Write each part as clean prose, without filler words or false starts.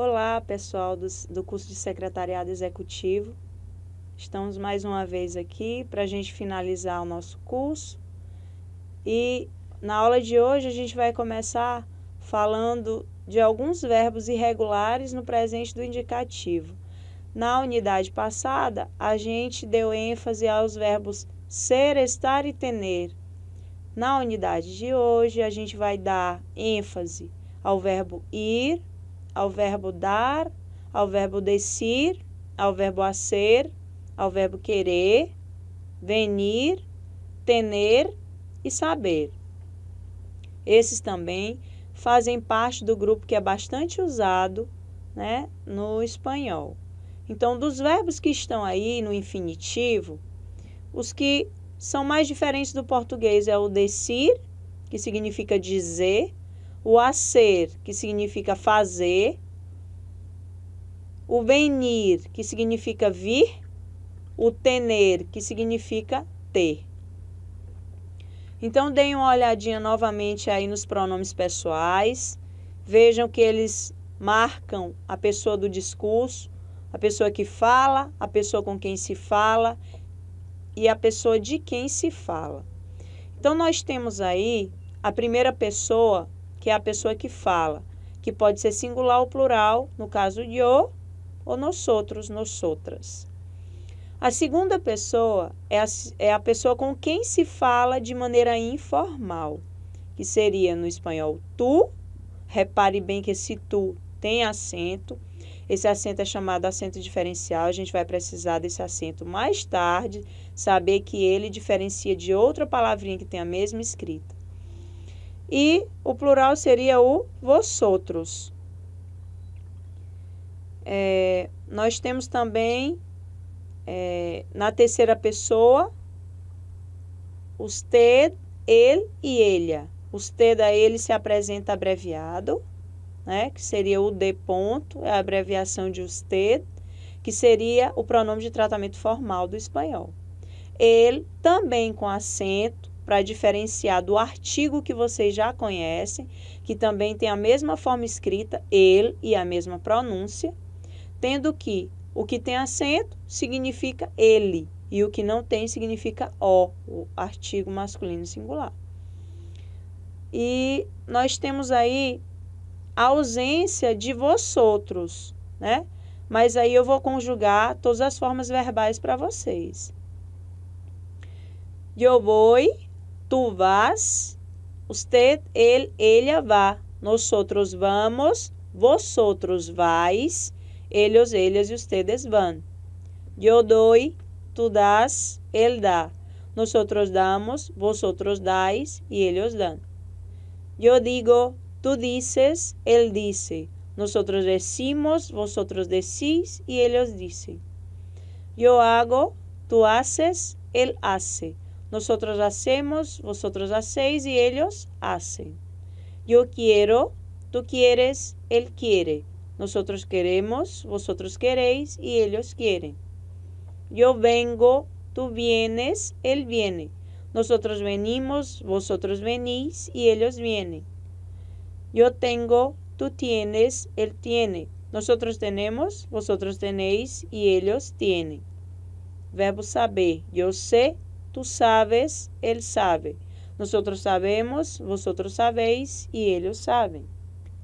Olá, pessoal do curso de Secretariado Executivo. Estamos mais uma vez aqui para a gente finalizar o nosso curso. E na aula de hoje a gente vai começar falando de alguns verbos irregulares no presente do indicativo. Na unidade passada, a gente deu ênfase aos verbos ser, estar e tener. Na unidade de hoje, a gente vai dar ênfase ao verbo ir, ao verbo dar, ao verbo decir, ao verbo hacer, ao verbo querer, venir, tener e saber. Esses também fazem parte do grupo que é bastante usado, né, no espanhol. Então, dos verbos que estão aí no infinitivo, os que são mais diferentes do português é o decir, que significa dizer, o hacer, que significa fazer, o venir, que significa vir, o tener, que significa ter. Então, deem uma olhadinha novamente aí nos pronomes pessoais, vejam que eles marcam a pessoa do discurso, a pessoa que fala, a pessoa com quem se fala e a pessoa de quem se fala. Então, nós temos aí a primeira pessoa, que é a pessoa que fala, que pode ser singular ou plural, no caso de eu, ou nosotros, nosotras. A segunda pessoa é a pessoa com quem se fala de maneira informal, que seria no espanhol tu. Repare bem que esse tu tem acento. Esse acento é chamado acento diferencial. A gente vai precisar desse acento mais tarde, saber que ele diferencia de outra palavrinha que tem a mesma escrita. E o plural seria o vosotros. Nós temos também, na terceira pessoa, usted, ele e ella. Usted a ele se apresenta abreviado, né, que seria o de ponto, é a abreviação de usted, que seria o pronome de tratamento formal do espanhol. Ele também com acento, para diferenciar do artigo que vocês já conhecem, que também tem a mesma forma escrita, ele, e a mesma pronúncia, tendo que o que tem acento significa ele, e o que não tem significa o artigo masculino singular. E nós temos aí a ausência de vosotros, né? Mas aí eu vou conjugar todas as formas verbais para vocês. Eu vou, tu vas, usted, él, ella va, nosotros vamos, vosotros vais, ellos, ellas y ustedes van. Yo doy, tú das, él da, nosotros damos, vosotros dais y ellos dan. Yo digo, tú dices, él dice, nosotros decimos, vosotros decís y ellos dicen. Yo hago, tú haces, él hace, nosotros hacemos, vosotros hacéis y ellos hacen. Yo quiero, tú quieres, él quiere, nosotros queremos, vosotros queréis y ellos quieren. Yo vengo, tú vienes, él viene, nosotros venimos, vosotros venís y ellos vienen. Yo tengo, tú tienes, él tiene, nosotros tenemos, vosotros tenéis y ellos tienen. Verbo saber, yo sé, tú sabes, él sabe, nosotros sabemos, vosotros sabéis e eles sabem.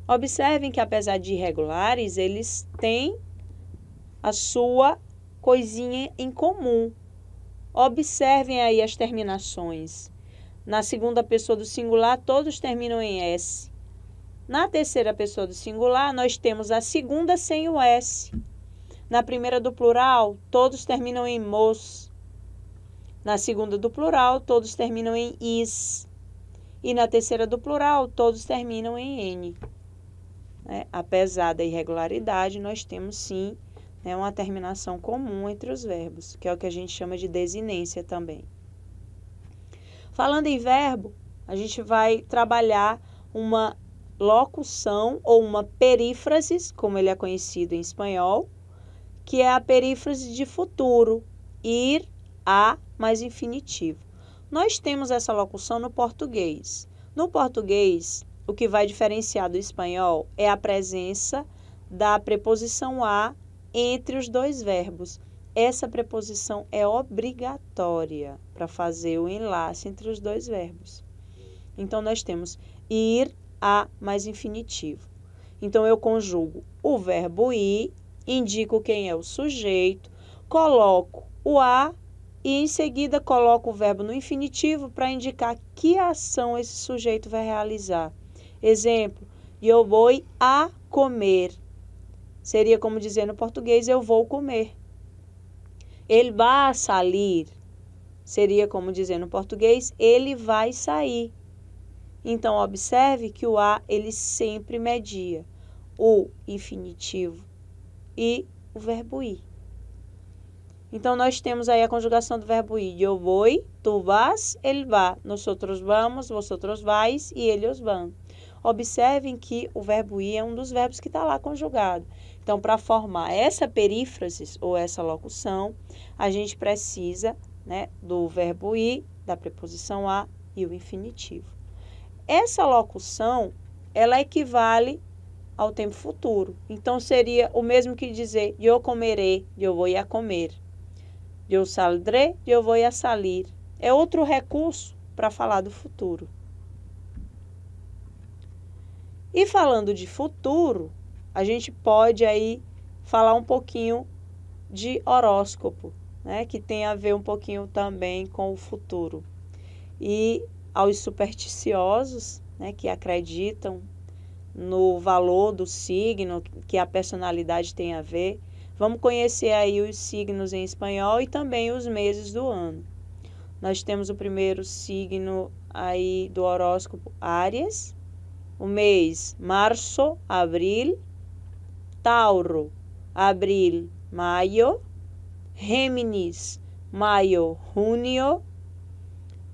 Observem que apesar de irregulares, eles têm a sua coisinha em comum. Observem aí as terminações. Na segunda pessoa do singular, todos terminam em S. Na terceira pessoa do singular, nós temos a segunda sem o S. Na primeira do plural, todos terminam em mos. Na segunda do plural, todos terminam em is. E na terceira do plural, todos terminam em n. Apesar da irregularidade, nós temos sim, uma terminação comum entre os verbos, que é o que a gente chama de desinência também. Falando em verbo, a gente vai trabalhar uma locução ou uma perífrase, como ele é conhecido em espanhol, que é a perífrase de futuro, ir, a, mais infinitivo. Nós temos essa locução no português. No português, o que vai diferenciar do espanhol é a presença da preposição a entre os dois verbos. Essa preposição é obrigatória para fazer o enlace entre os dois verbos. Então, nós temos ir, a mais infinitivo. Então, eu conjugo o verbo ir, indico quem é o sujeito, coloco o a e, em seguida, coloco o verbo no infinitivo para indicar que ação esse sujeito vai realizar. Exemplo, eu vou a comer. Seria como dizer no português, eu vou comer. Ele vai sair. Seria como dizer no português, ele vai sair. Então, observe que o a, ele sempre media o infinitivo e o verbo ir. Então, nós temos aí a conjugação do verbo ir. Eu vou, tu vas, ele vai. Nosotros vamos, vosotros vais e eles vão. Observem que o verbo ir é um dos verbos que está lá conjugado. Então, para formar essa perífrase ou essa locução, a gente precisa, né, do verbo ir, da preposição a e o infinitivo. Essa locução, ela equivale ao tempo futuro. Então, seria o mesmo que dizer eu comerei, eu vou a comer. Eu saldré, eu vou a salir. É outro recurso para falar do futuro. E falando de futuro, a gente pode aí falar um pouquinho de horóscopo, né, que tem a ver um pouquinho também com o futuro. E aos supersticiosos, né, que acreditam no valor do signo, que a personalidade tem a ver, vamos conhecer aí os signos em espanhol e também os meses do ano. Nós temos o primeiro signo aí do horóscopo, Áries, o mês março, abril, Tauro, abril, maio, Géminis, maio, junio,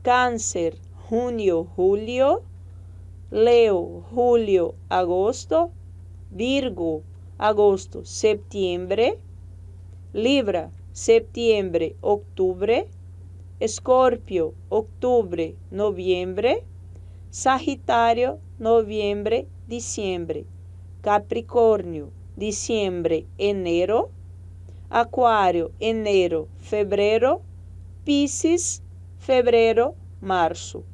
Câncer, junio, julio, Leo, julio, agosto, Virgo, agosto, setembro, Libra, setembro, outubro, Escorpio, outubro, novembro, Sagitário, novembro, diciembre, Capricórnio, diciembre, enero, Aquário, enero, fevereiro, Piscis, fevereiro, março.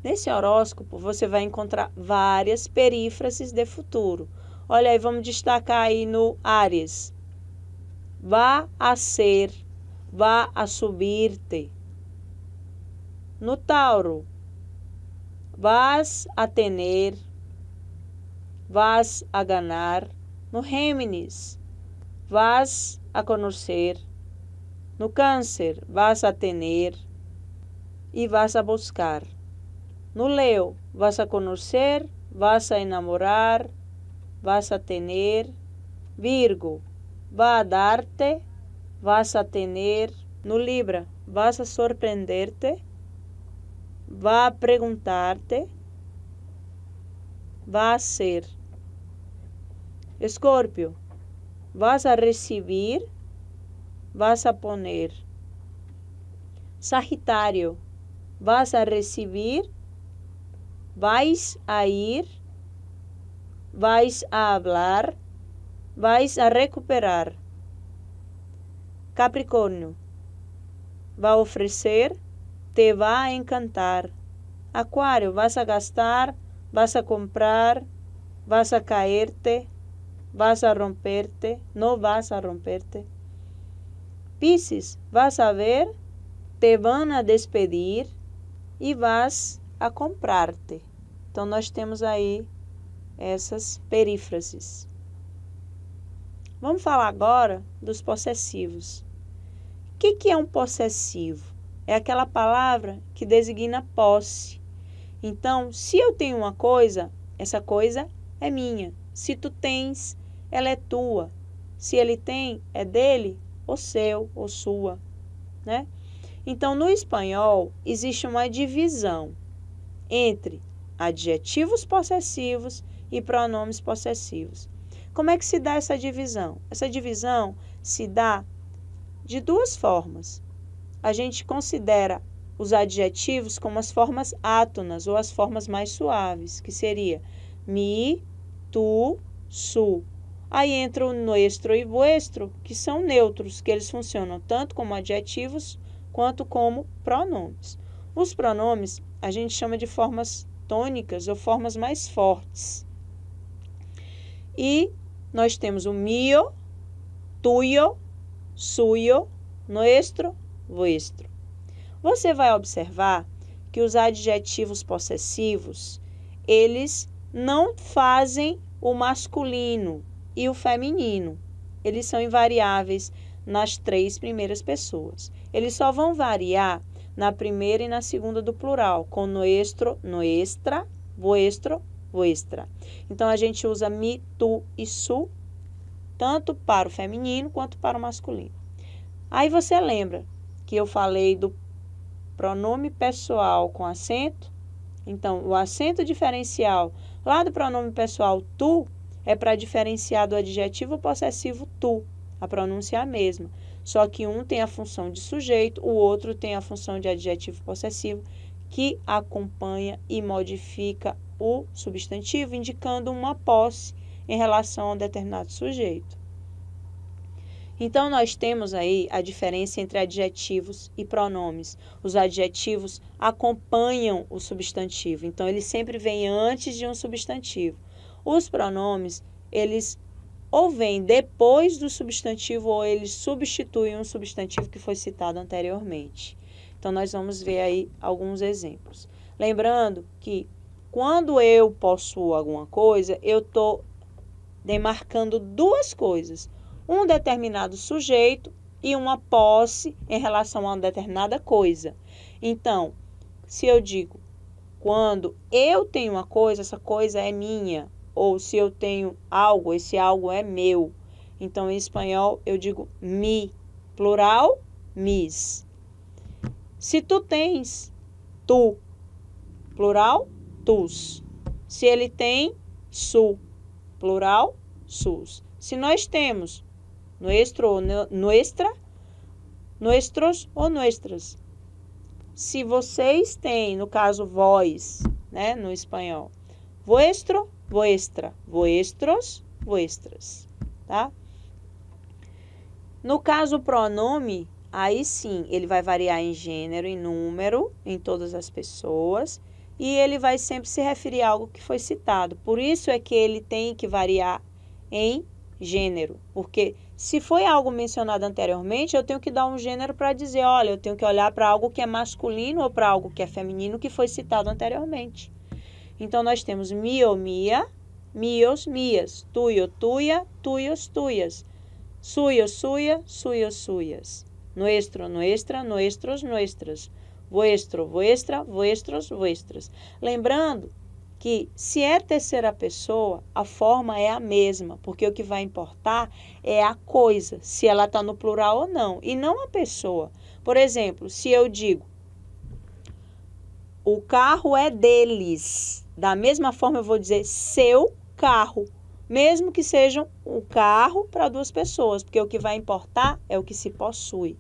Nesse horóscopo, você vai encontrar várias perífrases de futuro. Olha aí, vamos destacar aí no Áries. Vá a ser, vá a subir-te. No Tauro, vas a tener, vas a ganar. No Géminis, vas a conocer. No Câncer, vas a tener e vas a buscar. No Leo, vas a conocer, vas a enamorar, vas a tener. Virgo, va a darte, vas a tener. No Libra, vas a sorprenderte, va a preguntarte, va a ser. Escorpio, vas a recibir, vas a poner. Sagitário, vas a recibir, vais a ir, vais a hablar, vais a recuperar. Capricórnio, va a ofrecer, te va a encantar. Aquário, vas a gastar, vas a comprar, vas a caerte, vas a romperte, no vas a romperte. Piscis, vas a ver, te van a despedir e vas a comprar-te. Então, nós temos aí essas perífrases. Vamos falar agora dos possessivos. O que é um possessivo? É aquela palavra que designa posse. Então, se eu tenho uma coisa, essa coisa é minha. Se tu tens, ela é tua. Se ele tem, é dele, ou seu, ou sua, né? Então, no espanhol, existe uma divisão entre adjetivos possessivos e pronomes possessivos. Como é que se dá essa divisão? Essa divisão se dá de duas formas. A gente considera os adjetivos como as formas átonas ou as formas mais suaves, que seria mi, tu, su. Aí entra o nuestro e vuestro, que são neutros, que eles funcionam tanto como adjetivos quanto como pronomes. Os pronomes a gente chama de formas tônicas ou formas mais fortes. E nós temos o mio, tuyo, suyo, nuestro, vuestro. Você vai observar que os adjetivos possessivos, eles não fazem o masculino e o feminino. Eles são invariáveis nas 3 primeiras pessoas. Eles só vão variar na primeira e na segunda do plural, com nuestro, nuestra, vuestro, vuestra. Então, a gente usa mi, tu e su, tanto para o feminino quanto para o masculino. Aí você lembra que eu falei do pronome pessoal com acento? Então, o acento diferencial lá do pronome pessoal tu é para diferenciar do adjetivo possessivo tu. A pronúncia é a mesma, só que um tem a função de sujeito, o outro tem a função de adjetivo possessivo, que acompanha e modifica o substantivo, indicando uma posse em relação a um determinado sujeito. Então, nós temos aí a diferença entre adjetivos e pronomes. Os adjetivos acompanham o substantivo, então eles sempre vêm antes de um substantivo. Os pronomes, eles ou vêm depois do substantivo ou eles substituem um substantivo que foi citado anteriormente. Então, nós vamos ver aí alguns exemplos. Lembrando que quando eu possuo alguma coisa, eu estou demarcando 2 coisas. Um determinado sujeito e uma posse em relação a uma determinada coisa. Então, se eu digo, quando eu tenho uma coisa, essa coisa é minha. Ou se eu tenho algo, esse algo é meu. Então, em espanhol, eu digo mi, plural, mis. Se tu tens, tu, plural, tus. Se ele tem, su, plural, sus. Se nós temos nuestro ou nuestra, nuestros ou nuestras. Se vocês têm, no caso, vós, né, no espanhol, vuestro, vuestra, vuestros, vuestras, tá? No caso, o pronome, aí sim, ele vai variar em gênero, em número, em todas as pessoas, e ele vai sempre se referir a algo que foi citado. Por isso é que ele tem que variar em gênero, porque se foi algo mencionado anteriormente, eu tenho que dar um gênero para dizer, olha, eu tenho que olhar para algo que é masculino ou para algo que é feminino que foi citado anteriormente. Então, nós temos mio, mia, mios, mias, tuyo, tuya, tuyos, tuyas, suyo, suya, suyos, suyas, nuestro, nuestra, nuestros, nuestras, vuestro, vuestra, vuestros, vuestras. Lembrando que se é terceira pessoa, a forma é a mesma, porque o que vai importar é a coisa, se ela está no plural ou não, e não a pessoa. Por exemplo, se eu digo, o carro é deles, da mesma forma eu vou dizer seu carro, mesmo que seja um carro para 2 pessoas, porque o que vai importar é o que se possui.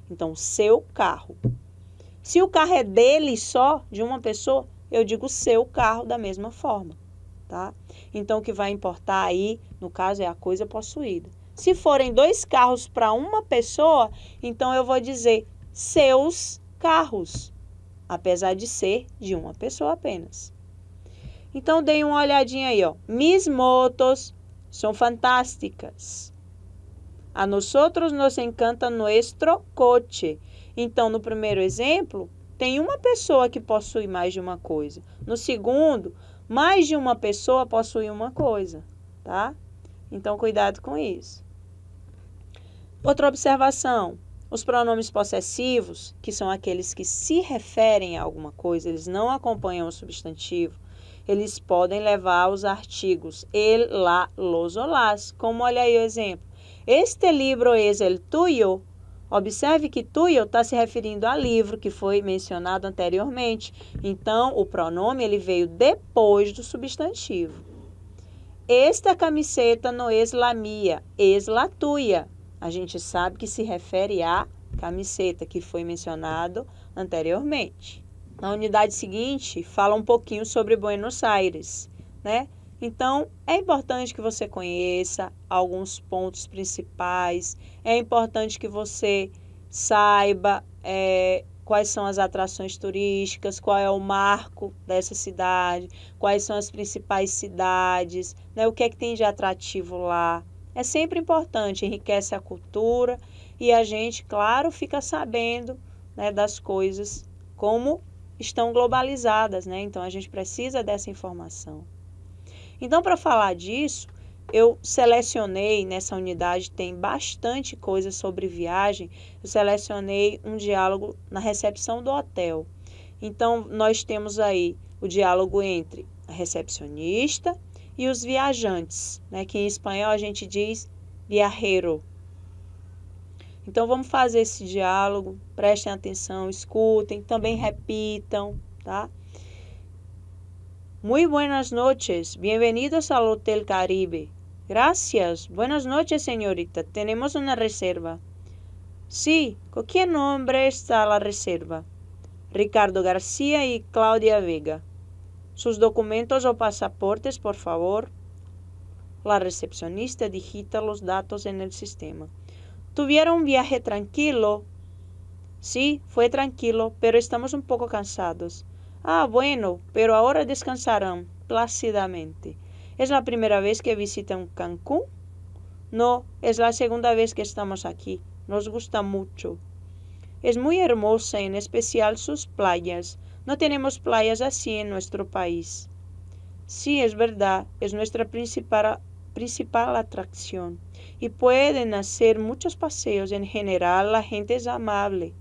Então, seu carro. Se o carro é dele só, de uma pessoa, eu digo seu carro da mesma forma, tá? Então, o que vai importar aí, no caso, é a coisa possuída. Se forem 2 carros para uma pessoa, então eu vou dizer seus carros, apesar de ser de uma pessoa apenas. Então, deem uma olhadinha aí, ó. Mis motos são fantásticas. A nosotros nos encanta nuestro coche. Então, no primeiro exemplo, tem uma pessoa que possui mais de uma coisa. No segundo, mais de uma pessoa possui uma coisa, tá? Então, cuidado com isso. Outra observação. Os pronomes possessivos, que são aqueles que se referem a alguma coisa, eles não acompanham o substantivo, eles podem levar os artigos el, la, los o las. Como olha aí o exemplo. Este libro es el tuyo. Observe que tuyo está se referindo a livro que foi mencionado anteriormente. Então, o pronome ele veio depois do substantivo. Esta camiseta no es la mía, es la tuya. A gente sabe que se refere à camiseta que foi mencionado anteriormente. Na unidade seguinte, fala um pouquinho sobre Buenos Aires, né? Então, é importante que você conheça alguns pontos principais, é importante que você saiba quais são as atrações turísticas, qual é o marco dessa cidade, quais são as principais cidades, né, o que é que tem de atrativo lá. É sempre importante, enriquece a cultura e a gente, claro, fica sabendo, né, das coisas como estão globalizadas, né? Então, a gente precisa dessa informação. Então, para falar disso, eu selecionei nessa unidade, tem bastante coisa sobre viagem, eu selecionei um diálogo na recepção do hotel. Então, nós temos aí o diálogo entre a recepcionista e os viajantes, né, que em espanhol a gente diz viajero. Então, vamos fazer esse diálogo, prestem atenção, escutem, também repitam, tá? Muy buenas noches, bienvenidos al Hotel Caribe. Gracias, buenas noches señorita, tenemos una reserva. Sí, ¿con qué nombre está la reserva? Ricardo García y Claudia Vega. Sus documentos o pasaportes, por favor. La recepcionista digita los datos en el sistema. ¿Tuvieron un viaje tranquilo? Sí, fue tranquilo, pero estamos un poco cansados. Ah, bueno, pero ahora descansarán plácidamente. ¿Es la primera vez que visitan Cancún? No, es la segunda vez que estamos aquí. Nos gusta mucho. Es muy hermosa, en especial sus playas. No tenemos playas así en nuestro país. Sí, es verdad, es nuestra principal atracción. Y pueden hacer muchos paseos. En general, la gente es amable.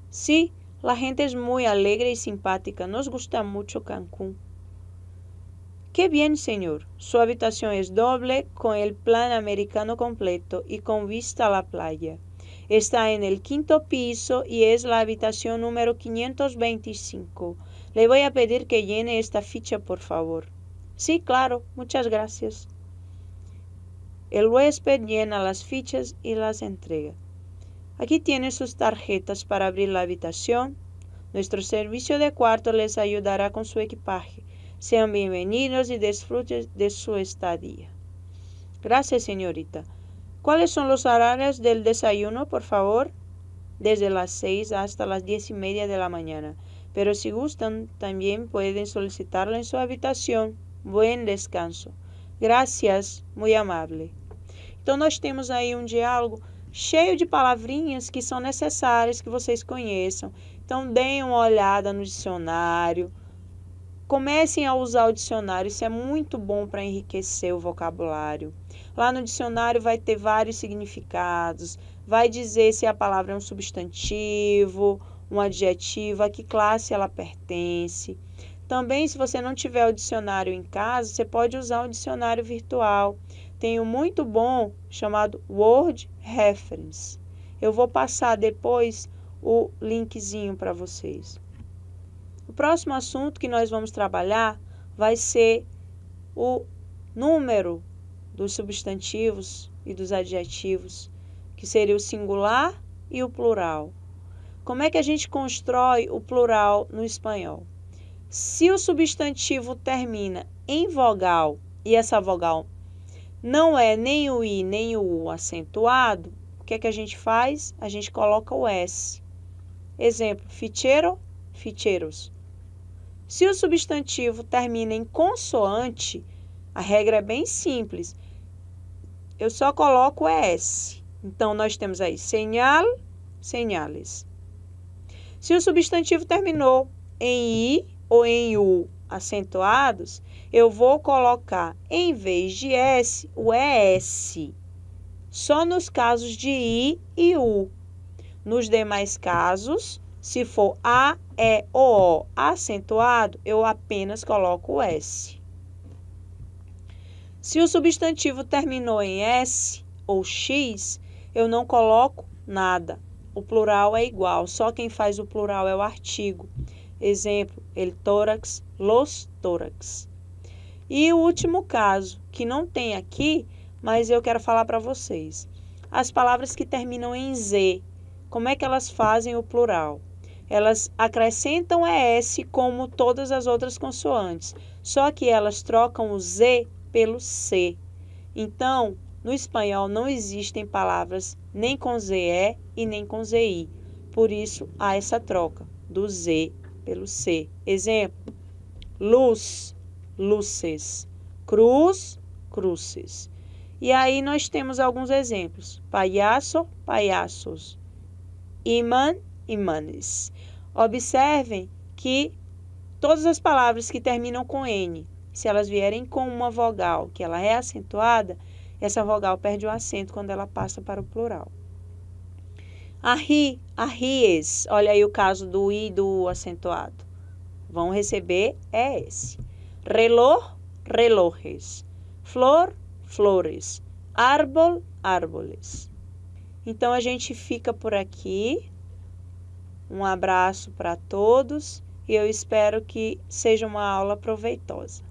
Sí, la gente es muy alegre y simpática. Nos gusta mucho Cancún. Qué bien, señor. Su habitación es doble con el plan americano completo y con vista a la playa. Está en el 5º piso y es la habitación número 525. Le voy a pedir que llene esta ficha, por favor. Sí, claro. Muchas gracias. El huésped llena las fichas y las entrega. Aquí tienen sus tarjetas para abrir la habitación. Nuestro servicio de cuarto les ayudará con su equipaje. Sean bienvenidos y disfruten de su estadía. Gracias, señorita. ¿Cuáles son los horarios del desayuno, por favor? Desde las 6 hasta las 10:30 de la mañana. Pero si gustan, también pueden solicitarlo en su habitación. Buen descanso. Gracias, muy amable. Então, nós temos aí um diálogo cheio de palavrinhas que são necessárias que vocês conheçam. Então, deem uma olhada no dicionário. Comecem a usar o dicionário, isso é muito bom para enriquecer o vocabulário. Lá no dicionário vai ter vários significados, vai dizer se a palavra é um substantivo, um adjetivo, a que classe ela pertence. Também, se você não tiver o dicionário em casa, você pode usar um dicionário virtual. Tem um muito bom chamado Word Reference. Eu vou passar depois o linkzinho para vocês. O próximo assunto que nós vamos trabalhar vai ser o número dos substantivos e dos adjetivos, que seria o singular e o plural. Como é que a gente constrói o plural no espanhol? Se o substantivo termina em vogal e essa vogal não é nem o I nem o U acentuado, o que é que a gente faz? A gente coloca o S. Exemplo, fichero, ficheros. Se o substantivo termina em consoante, a regra é bem simples. Eu só coloco o S. Então, nós temos aí señal, señales. Se o substantivo terminou em I ou em U acentuados, eu vou colocar, em vez de S, o ES. Só nos casos de I e U. Nos demais casos, se for A, E ou O acentuado, eu apenas coloco o S. Se o substantivo terminou em S ou X, eu não coloco nada. O plural é igual, só quem faz o plural é o artigo. Exemplo, el tórax, los tórax. E o último caso, que não tem aqui, mas eu quero falar para vocês. As palavras que terminam em Z, como é que elas fazem o plural? Elas acrescentam ES como todas as outras consoantes, só que elas trocam o Z pelo C. Então, no espanhol não existem palavras nem com ZE e nem com ZI. Por isso, há essa troca do Z pelo C. Exemplo, luz, luces, cruz, cruces. E aí nós temos alguns exemplos. Payaso, payassos. Imã, imanes. Observem que todas as palavras que terminam com N, se elas vierem com uma vogal que ela é acentuada, essa vogal perde o acento quando ela passa para o plural. Arri, arries. Olha aí o caso do I do acentuado. Vão receber ES. Reloj, relojes. Flor, flores. Árbol, árboles. Então, a gente fica por aqui. Um abraço para todos e eu espero que seja uma aula proveitosa.